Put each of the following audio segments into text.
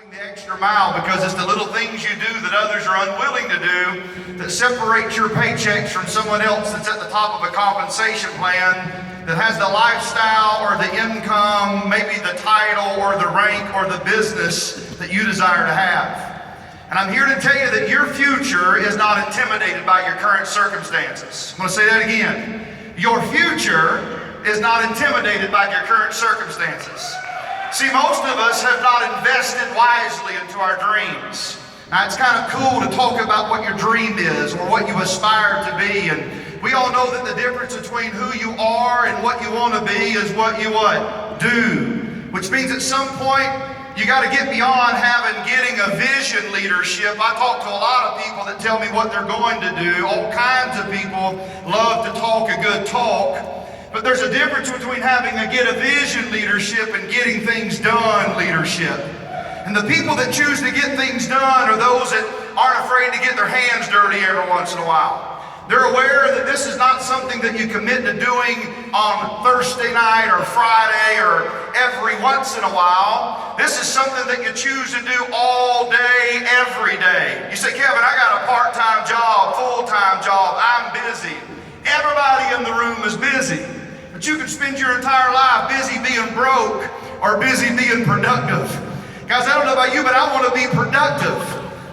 The extra mile, because it's the little things you do that others are unwilling to do that separate your paychecks from someone else that's at the top of a compensation plan that has the lifestyle or the income, maybe the title or the rank or the business that you desire to have. And I'm here to tell you that your future is not intimidated by your current circumstances. I'm going to say that again. Your future is not intimidated by your current circumstances. See, most of us have not invested wisely into our dreams. Now, it's kind of cool to talk about what your dream is or what you aspire to be. And we all know that the difference between who you are and what you want to be is what you do. Which means at some point, you got to get beyond getting a vision leadership. I talk to a lot of people that tell me what they're going to do. All kinds of people love to talk a good talk. But there's a difference between having to get a vision leadership and getting things done leadership. And the people that choose to get things done are those that aren't afraid to get their hands dirty every once in a while. They're aware that this is not something that you commit to doing on Thursday night or Friday or every once in a while. This is something that you choose to do all day, every day. You say, Kevin, I got a part-time job, full-time job, I'm busy. Everybody in the room is busy. But you can spend your entire life busy being broke or busy being productive. Guys, I don't know about you, but I want to be productive.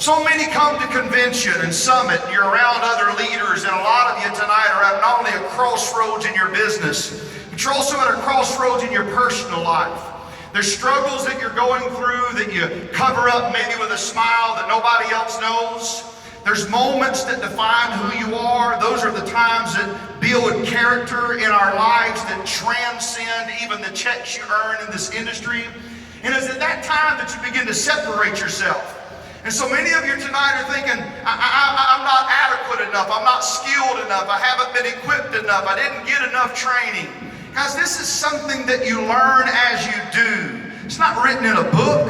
So many come to convention and summit, and you're around other leaders, and a lot of you tonight are at not only a crossroads in your business, but you're also at a crossroads in your personal life. There's struggles that you're going through that you cover up maybe with a smile that nobody else knows. There's moments that define who you are. Those are the times that build character in our lives that transcend even the checks you earn in this industry. And it's at that time that you begin to separate yourself. And so many of you tonight are thinking, I'm not adequate enough, I'm not skilled enough, I haven't been equipped enough, I didn't get enough training. Guys, this is something that you learn as you do. It's not written in a book.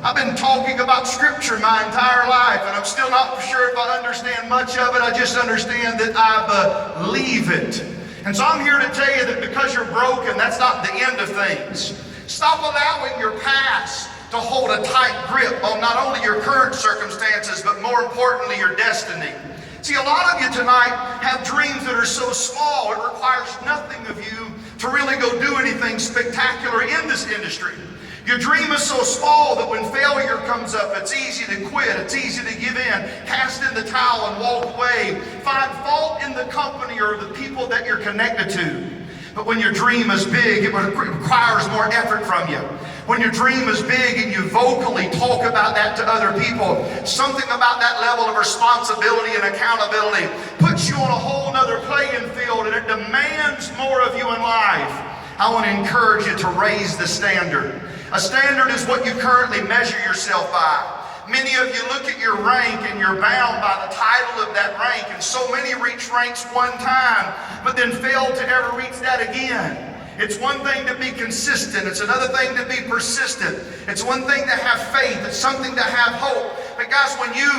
I've been talking about Scripture my entire life, and I'm still not sure if I understand much of it. I just understand that I believe it. And so I'm here to tell you that because you're broken, that's not the end of things. Stop allowing your past to hold a tight grip on not only your current circumstances, but more importantly, your destiny. See, a lot of you tonight have dreams that are so small, it requires nothing of you to really go do anything spectacular in this industry. Your dream is so small that when failure comes up, it's easy to quit, it's easy to give in, cast in the towel and walk away, find fault in the company or the people that you're connected to. But when your dream is big, it requires more effort from you. When your dream is big and you vocally talk about that to other people, something about that level of responsibility and accountability puts you on a whole nother playing field, and it demands more of you in life. I want to encourage you to raise the standard. A standard is what you currently measure yourself by. Many of you look at your rank and you're bound by the title of that rank, and so many reach ranks one time, but then fail to ever reach that again. It's one thing to be consistent. It's another thing to be persistent. It's one thing to have faith. It's something to have hope. But guys, when you,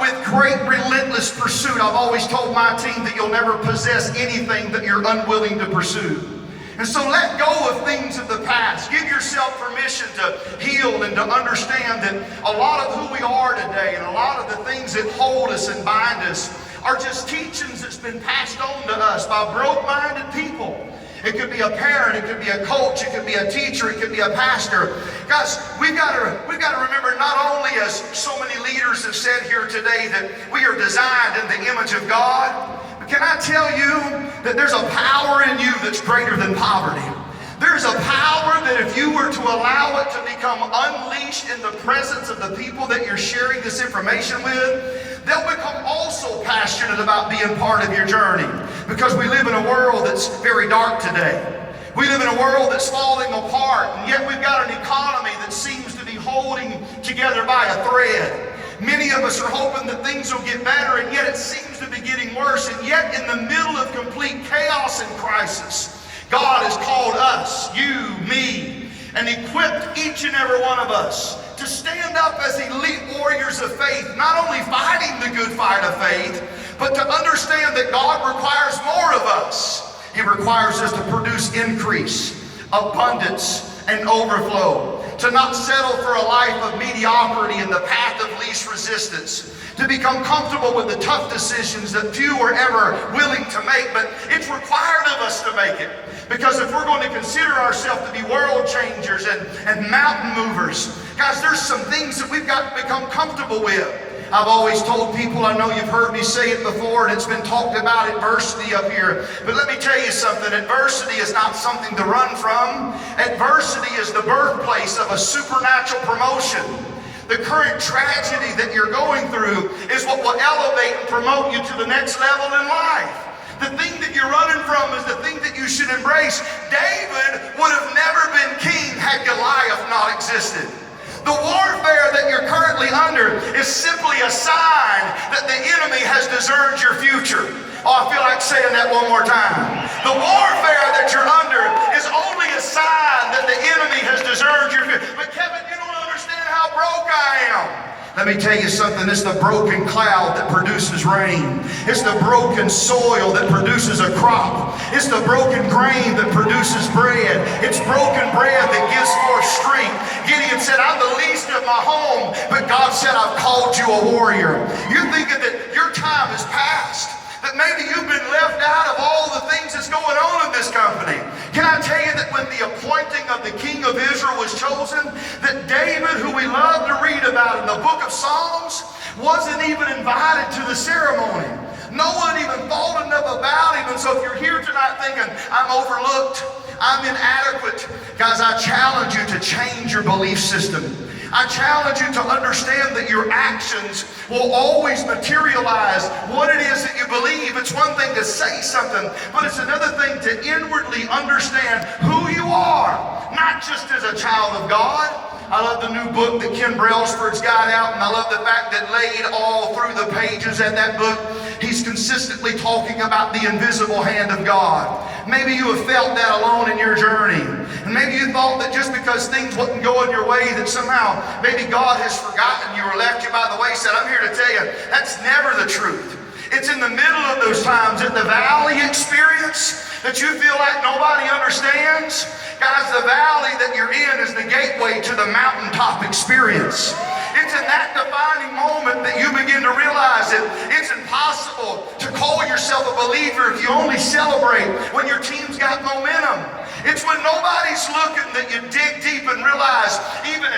with great relentless pursuit, I've always told my team that you'll never possess anything that you're unwilling to pursue. And so let go of things of the past. Give yourself permission to heal and to understand that a lot of who we are today and a lot of the things that hold us and bind us are just teachings that's been passed on to us by broke-minded people. It could be a parent, it could be a coach, it could be a teacher, it could be a pastor. Guys, we've got to remember, not only as so many leaders have said here today, that we are designed in the image of God, but can I tell you that there's a power in you that's greater than poverty? There's a power that if you were to allow it to become unleashed in the presence of the people that you're sharing this information with, they'll become also passionate about being part of your journey. Because we live in a world that's very dark today. We live in a world that's falling apart, and yet we've got an economy that seems to be holding together by a thread. Many of us are hoping that things will get better, and yet it seems to be getting worse. And yet in the middle of complete chaos and crisis, God has called us, you, me, and equipped each and every one of us to stand up as elite warriors of faith, not only fighting the good fight of faith, but to understand that God requires more of us. He requires us to produce increase, abundance, and overflow. To not settle for a life of mediocrity least resistance, to become comfortable with the tough decisions that few are ever willing to make, but it's required of us to make it. Because if we're going to consider ourselves to be world changers and mountain movers, guys, there's some things that we've got to become comfortable with. I've always told people, I know you've heard me say it before, and it's been talked about, adversity up here. But let me tell you something, adversity is not something to run from. Adversity is the birthplace of a supernatural promotion. The current tragedy that you're going through is what will elevate and promote you to the next level in life. The thing that you're running from is the thing that you should embrace. David would have never been king had Goliath not existed. The warfare that you're currently under is simply a sign that the enemy has deserted your future. Oh, I feel like saying that one more time. The warfare that you're under is only a sign that the enemy has deserted your future. But Kevin, you don't understand how broke I am. Let me tell you something, it's the broken cloud that produces rain. It's the broken soil that produces a crop. It's the broken grain that produces bread. It's broken bread that gives forth strength. Gideon said, I'm the least of my home, but God said, I've called you a warrior. You're thinking that your time is past, that maybe you've been left out of all the things that's going on in this company. Can I tell you that when the appointing of the king of Israel was chosen, that David, who we love to read about in the book of Psalms, wasn't even invited to the ceremony. No one even thought enough about him. And so if you're here tonight thinking, I'm overlooked, I'm inadequate, guys, I challenge you to change your belief system. I challenge you to understand that your actions will always materialize what it is that you believe. It's one thing to say something, but it's another thing to inwardly understand who you are, not just as a child of God. I love the new book that Ken Brailsford's got out, and I love the fact that laid all through the pages of that book, he's consistently talking about the invisible hand of God. Maybe you have felt that alone in your journey. And maybe you thought that just because things wasn't going your way that somehow maybe God has forgotten you or left you by the wayside. I'm here to tell you, that's never the truth. It's in the middle of those times, in the valley experience, that you feel like nobody understands. Guys, the valley that you're in is the gateway to the mountaintop experience. It's in that defining moment that you begin to realize that it's impossible to call yourself a believer if you only celebrate when your team's got momentum. It's when nobody's looking that you dig deep and realize, even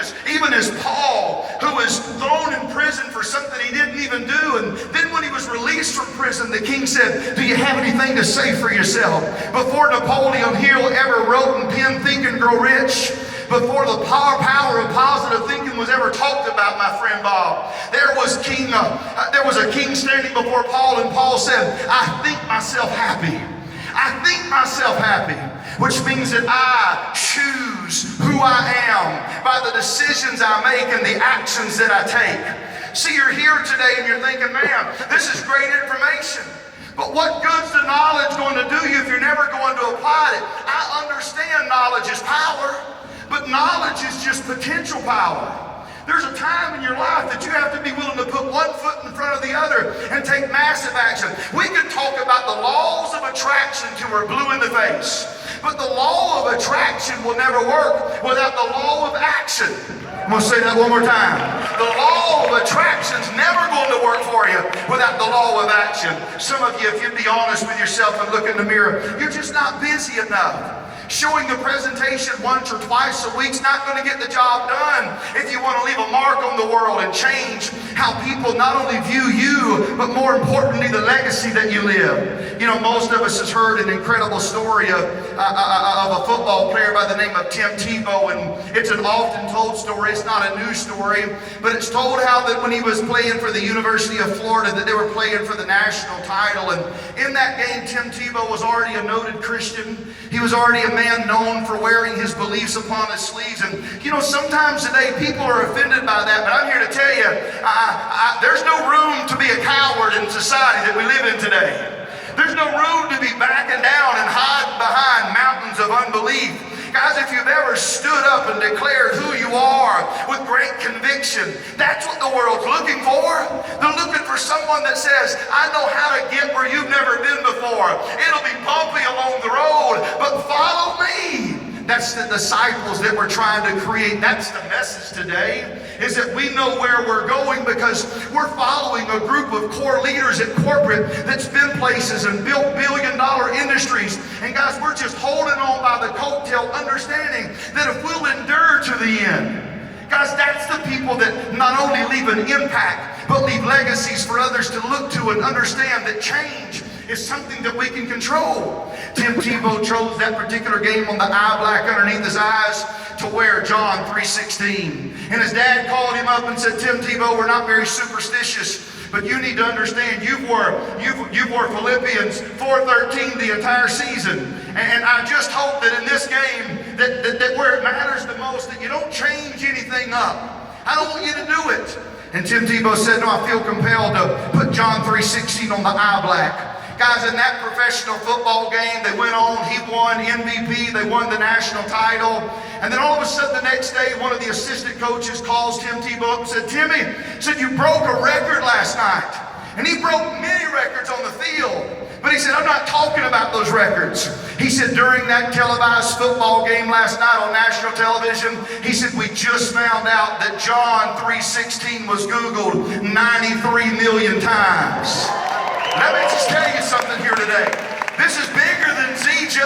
as Paul, who was thrown in prison for something he didn't even do, and then when he was released from prison, the king said, do you have anything to say for yourself? Before Napoleon Hill ever wrote in pen, Think and Grow Rich, before the power of positive thinking was ever talked about, my friend Bob, there was a king standing before Paul, and Paul said, I think myself happy. I think myself happy, which means that I choose who I am by the decisions I make and the actions that I take. See, you're here today and you're thinking, man, this is great information. But what good's the knowledge going to do you if you're never going to apply it? I understand knowledge is power, but knowledge is just potential power. There's a time in your life that you have to be willing to put one foot in front of the other and take massive action. We can talk about the laws of attraction till we're blue in the face, but the law of attraction will never work without the law of action. I'm going to say that one more time. The law of attraction's never going to work for you without the law of action. Some of you, if you'd be honest with yourself and look in the mirror, you're just not busy enough. Showing the presentation once or twice a week's not going to get the job done if you want to leave a mark on the world and change how people not only view you, but more importantly, the legacy that you live. You know, most of us has heard an incredible story of a football player by the name of Tim Tebow, and it's an often told story. It's not a new story, but it's told how that when he was playing for the University of Florida, that they were playing for the national title, and in that game, Tim Tebow was already a noted Christian. He was already a man known for wearing his beliefs upon his sleeves. And you know, sometimes today people are offended by that, but I'm here to tell you, there's no room to be a coward in society that we live in today. There's no room to be backing down and hiding behind mountains of unbelief. Guys, if you've ever stood up and declared who you are with great conviction, that's what the world's looking for. They're looking for someone that says, I know how to get where you've never been before. It'll be bumpy along the road, but follow me. That's the disciples that we're trying to create. That's the message today. is that we know where we're going because we're following a group of core leaders at corporate that's been places and built billion-dollar industries. And guys, we're just holding on by the coattail, understanding that if we'll endure to the end, guys, that's the people that not only leave an impact, but leave legacies for others to look to and understand that change is something that we can control. Tim Tebow chose that particular game on the eye black underneath his eyes to wear John 3:16. And his dad called him up and said, Tim Tebow, we're not very superstitious, but you need to understand you've wore Philippians 4:13 the entire season. And I just hope that in this game, that where it matters the most, that you don't change anything up. I don't want you to do it. And Tim Tebow said, no, I feel compelled to put John 3:16 on the eye black. Guys, in that professional football game, they went on, he won MVP, they won the national title. And then all of a sudden the next day, one of the assistant coaches calls Tim Tebow up and said, Timmy, said you broke a record last night. And he broke many records on the field. But he said, I'm not talking about those records. He said, during that televised football game last night on national television, he said, we just found out that John 3:16 was Googled 93 million times. Let me just tell you something here today. This is bigger than Zija.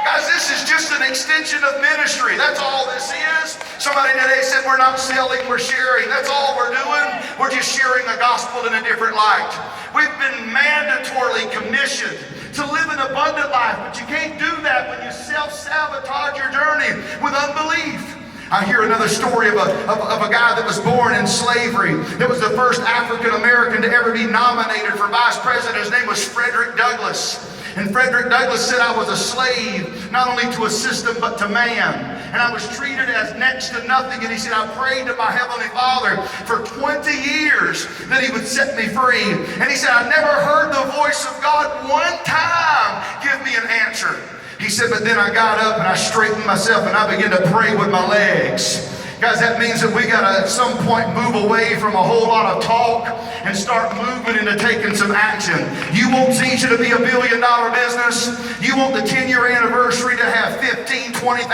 Guys, this is just an extension of ministry. That's all this is. Somebody today said we're not selling, we're sharing. That's all we're doing. We're just sharing the gospel in a different light. We've been mandatorily commissioned to live an abundant life, but you can't do that when you self-sabotage your journey with unbelief. I hear another story of a guy that was born in slavery, that was the first African American to ever be nominated for vice president. His name was Frederick Douglass. And Frederick Douglass said, I was a slave, not only to a system, but to man. And I was treated as next to nothing. And he said, I prayed to my Heavenly Father for 20 years that he would set me free. And he said, I never heard the voice of God one time give me an answer. He said, but then I got up and I straightened myself and I began to pray with my legs. Guys, that means that we got to at some point move away from a whole lot of talk and start moving into taking some action. You want Zija to be a $1 billion business? You want the 10-year anniversary to have 15, 20,000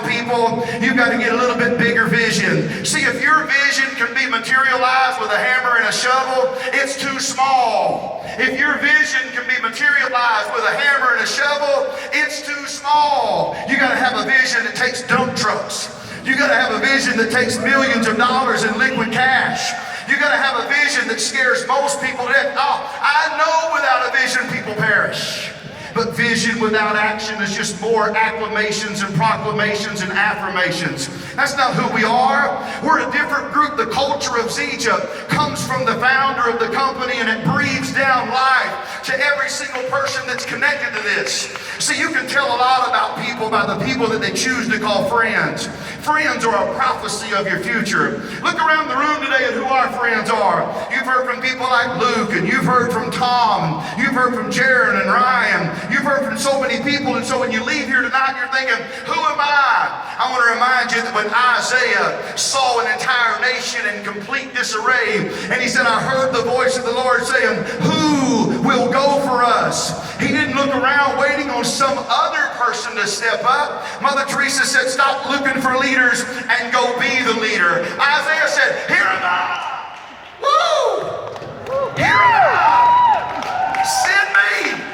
people? You've got to get a little bit bigger vision. See, if your vision can be materialized with a hammer and a shovel, it's too small. If your vision can be materialized with a hammer and a shovel, it's too small. You got to have a vision that takes dump trucks. You got to have a vision that takes millions of dollars in liquid cash. You got to have a vision that scares most people to death. Oh, I know without a vision people perish. But vision without action is just more acclamations and proclamations and affirmations. That's not who we are. We're a different group. The culture of Zija comes from the founder of the company, and it breathes down life to every single person that's connected to this. See, you can tell a lot about people by the people that they choose to call friends. Friends are a prophecy of your future. Look around the room today at who our friends are. You've heard from people like Luke, and you've heard from Tom, and you've heard from Jaron and Ryan. You've heard from so many people, and so when you leave here tonight, you're thinking, who am I? I want to remind you that when Isaiah saw an entire nation in complete disarray, and he said, I heard the voice of the Lord saying, who will go for us? He didn't look around waiting on some other person to step up. Mother Teresa said, stop looking for leaders and go be the leader. Isaiah said, here am I. Woo! Here am I. Send me.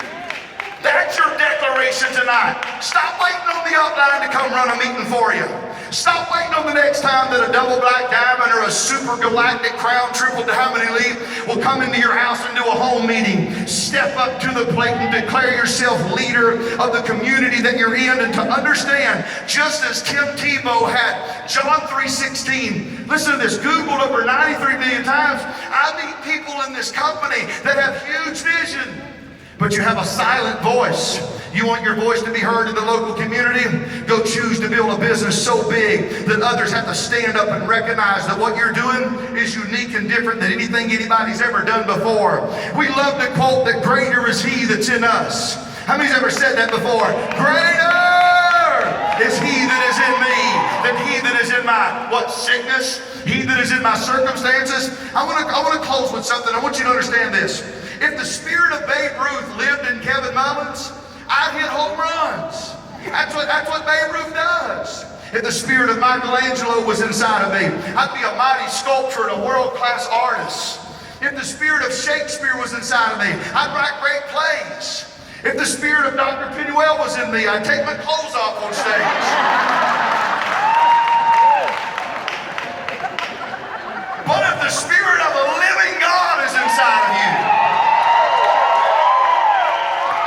That's your declaration tonight. Stop waiting on the upline to come run a meeting for you. Stop waiting on the next time that a double black diamond or a super galactic crown triple diamond elite will come into your house and do a home meeting. Step up to the plate and declare yourself leader of the community that you're in, and to understand, just as Tim Tebow had John 3:16, listen to this, Googled over 93 million times. I meet people in this company that have huge vision, but you have a silent voice. You want your voice to be heard in the local community? Go choose to build a business so big that others have to stand up and recognize that what you're doing is unique and different than anything anybody's ever done before. We love to quote that greater is he that's in us. How many's ever said that before? Greater is he that is in me than he that is in my, what, sickness? He that is in my circumstances? I want to close with something. I want you to understand this. If the spirit of Babe Ruth lived in Kevin Mullens, I'd hit home runs. That's what Babe Ruth does. If the spirit of Michelangelo was inside of me, I'd be a mighty sculptor and a world-class artist. If the spirit of Shakespeare was inside of me, I'd write great plays. If the spirit of Dr. Pennuel was in me, I'd take my clothes off on stage. But if the spirit of the living God is inside of you,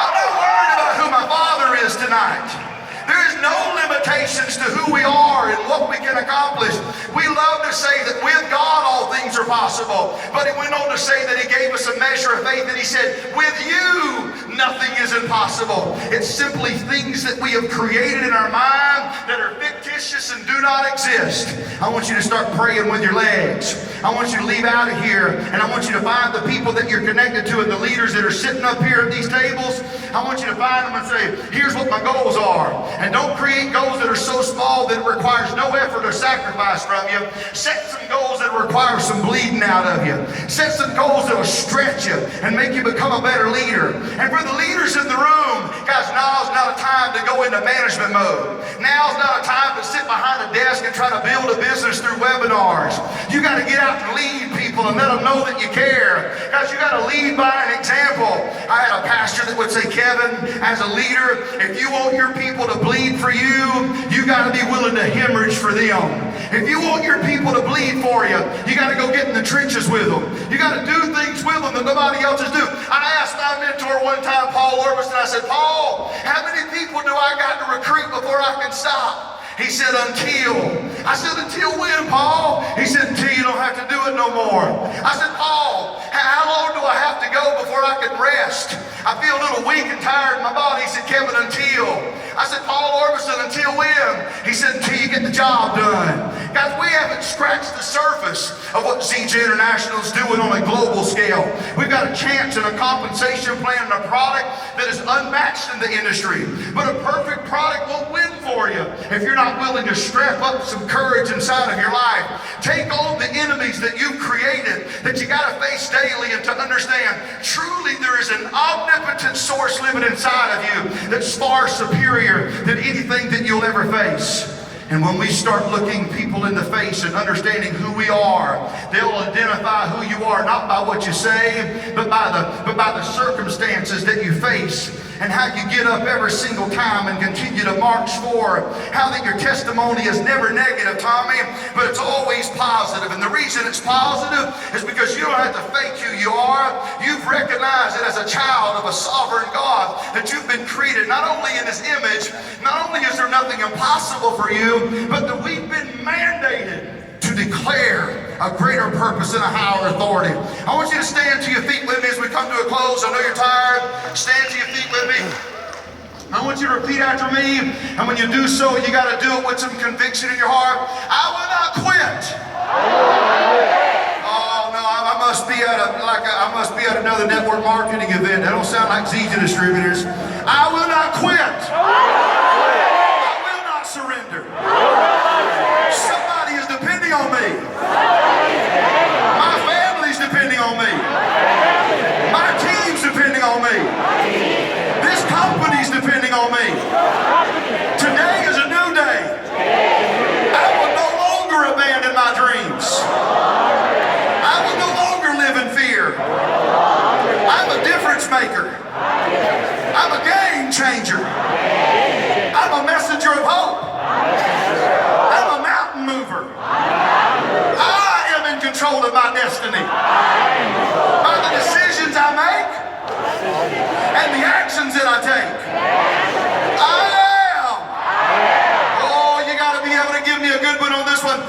I'm not worried about who my Father is tonight. There is no limitations to who we are and what we can accomplish. We love to say that with God all things are possible. But he went on to say that he gave us a measure of faith, and he said, with you, nothing is impossible. It's simply things that we have created in our mind that are fictitious and do not exist. I want you to start praying with your legs. I want you to leave out of here, and I want you to find the people that you're connected to and the leaders that are sitting up here at these tables. I want you to find them and say, here's what my goals are. And don't create goals that are so small that it requires no effort or sacrifice from you. Set some goals that require some bleeding out of you. Set some goals that will stretch you and make you become a better leader. And for the leaders in the room, guys, now's not a time to go into management mode. Now's not a time to sit behind a desk and try to build a business through webinars. You got to get out and lead people and let them know that you care. Guys, you got to lead by an example. I had a pastor that would say, Kevin, as a leader, if you want your people to bleed for you, you got to be willing to hemorrhage for them. If you want your people to bleed for you, you got to go get in the trenches with them. You got to do things with them that nobody else is doing. I asked my mentor one time, Paul Orvis, and I said, Paul, how many people do I got to recruit before I can stop? He said, until. I said, until when, Paul? He said, until you don't have to do it no more. I said, Paul, how long do I have to go before I can rest? I feel a little weak and tired in my body. He said, Kevin, until. I said, Paul Orbison, until when? He said, until you get the job done. Guys, we haven't scratched the surface of what Zija International is doing on a global scale. We've got a chance and a compensation plan and a product that is unmatched in the industry. But a perfect product won't win for you if you're not willing to strap up some courage inside of your life. Take on the enemies that you've created, that you got to face daily, and to understand truly there is an omnipotent source living inside of you that's far superior than anything that you'll ever face. And when we start looking people in the face and understanding who we are, they'll identify who you are not by what you say, but by the circumstances that you face, and how you get up every single time and continue to march forward. How that your testimony is never negative, Tommy, but it's always positive. And the reason it's positive is because you don't have to fake who you are. You've recognized it as a child of a sovereign God, that you've been created not only in His image, not only is there nothing impossible for you, but that we've been mandated to declare a greater purpose and a higher authority. I want you to stand to your feet with me as we come to a close. I know you're tired. Stand to your feet with me. I want you to repeat after me, and when you do so, you got to do it with some conviction in your heart. I will not quit. Oh no, I must be at another network marketing event. That don't sound like Zija Distributors. I will not quit. I will not surrender. Somebody is depending on me. My family's depending on me. My team's depending on me. This company's depending on me. Today is a new day. I will no longer abandon my dreams. I will no longer live in fear. I'm a difference maker. I'm a game changer. I'm a messenger of hope. I'm a mountain mover. I am in control of my destiny. By the decisions I make and the actions that I take. I am. Oh, you got to be able to give me a good one on this one.